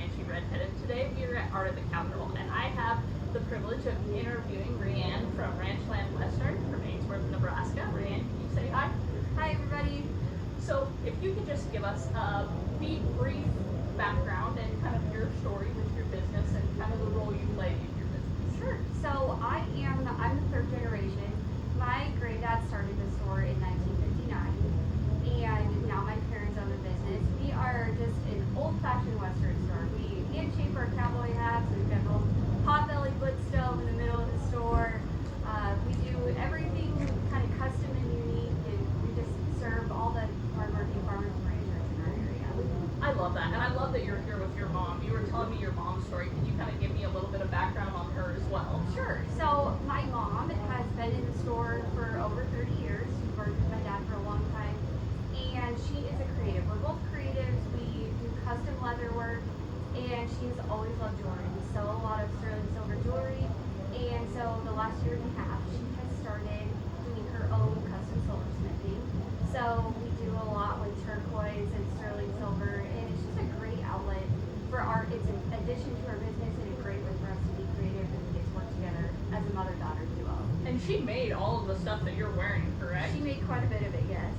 Ranchie Redhead, and today we are at Art of the Capitol, and I have the privilege of interviewing Rianne from Ranchland Western from Ainsworth, Nebraska. Rianne, can you say hi? Hi, everybody. So, if you could just give us a brief background and kind of your story with your business and kind of the role you play in your business. Sure. So I'm the third generation. My granddad started the store in 1959, and now my parents own the business. We are just an old-fashioned Western store. We hand shape our cowboy hats. We've got an old pot-belly wood stove in the middle of the store. We do everything kind of custom and unique, and we just serve all the hardworking farmers and ranchers in our area. I love that, and I love that you're here with your mom. You were telling me your mom's story. Can you kind of give me a little bit of background on her as well? Sure. So my mom has been in the store for over 30 years. She's worked with my dad for a long time, and she is a creative. We're both creatives. We do custom leather work, and she's always loved jewelry. We sell a lot of sterling silver jewelry, and so the last year and a half, she has started doing her own custom silversmithing. So we do a lot with turquoise and sterling silver, and it's just a great outlet for art. It's an addition to our business and a great way for us to be creative and get to work together as a mother-daughter duo. And she made all of the stuff that you're wearing, correct? She made quite a bit of it, yes.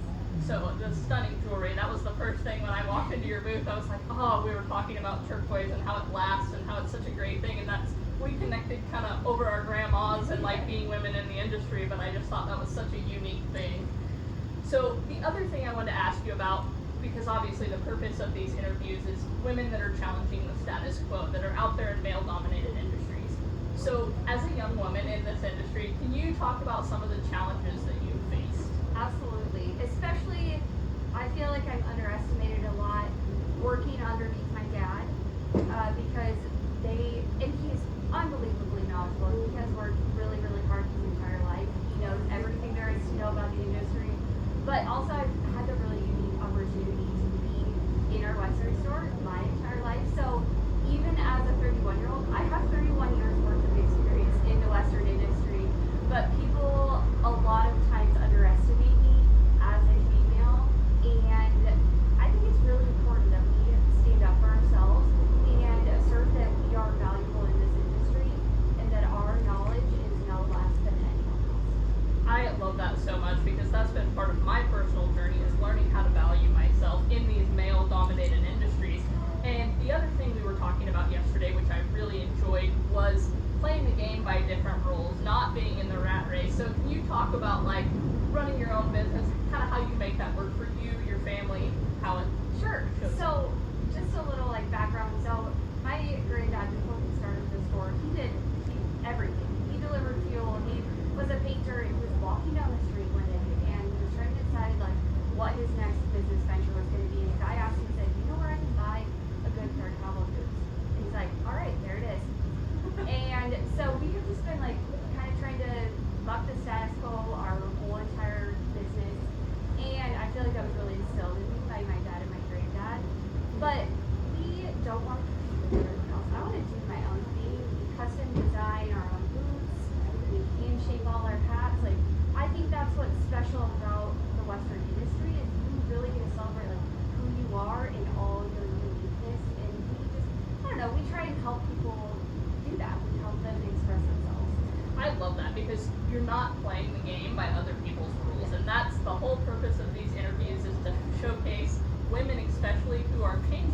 So the stunning jewelry, that was the first thing when I walked into your booth. I was like, oh, we were talking about turquoise and how it lasts and how it's such a great thing, and we connected kind of over our grandmas and like being women in the industry, but I just thought that was such a unique thing. So the other thing I wanted to ask you about, because obviously the purpose of these interviews is women that are challenging the status quo, that are out there in male-dominated industries. So as a young woman in this industry, can you talk about some of the challenges that you faced? Absolutely. Especially, I feel like I'm underestimated a lot working underneath my dad because he's unbelievably knowledgeable. He has worked really, really hard his entire life. He knows everything there is to know about the industry. But also, I've had the really unique opportunity to be in our Western store my entire life. So even as a 31-year-old, I have 31 years worth of experience in the Western industry. But people a lot of times underestimate me as a female, and I think it's really important that we stand up for ourselves and assert that we are valuable in this industry and that our knowledge is no less than anyone else. I love that so much because that's been part of my personal journey is learning how to value myself in these male-dominated industries. And the other thing we were talking about yesterday, which I really enjoyed, was playing the game by different rules, not being in the rat race. So can you talk about like running your own business, kind of how you make that work for you, your family, how it Sure. shows So just a little like background. So my granddad, before he started the store, he did everything. He delivered fuel. He was a painter. He was walking down the street one day and he was trying to decide like what his next business venture was going to be. And a guy asked him, said, "You know where I can buy a good pair of cowboy boots?" And he's like, "All right, there it is." And so we have just been like kind of trying to buck the status quo our whole entire business. And I feel like that was really instilled in me by my dad and my granddad. But we don't want to do everyone else. I want to do my own thing. We custom design our own boots. We hand shape all our hats. Like I think that's what's special about the Western industry is you really get to celebrate like who you are and all your uniqueness. And we just I don't know, we try and help people do that. We help them express themselves. I love that because you're not playing the game by other people's rules, and that's the whole purpose of these interviews is to showcase women especially who are changing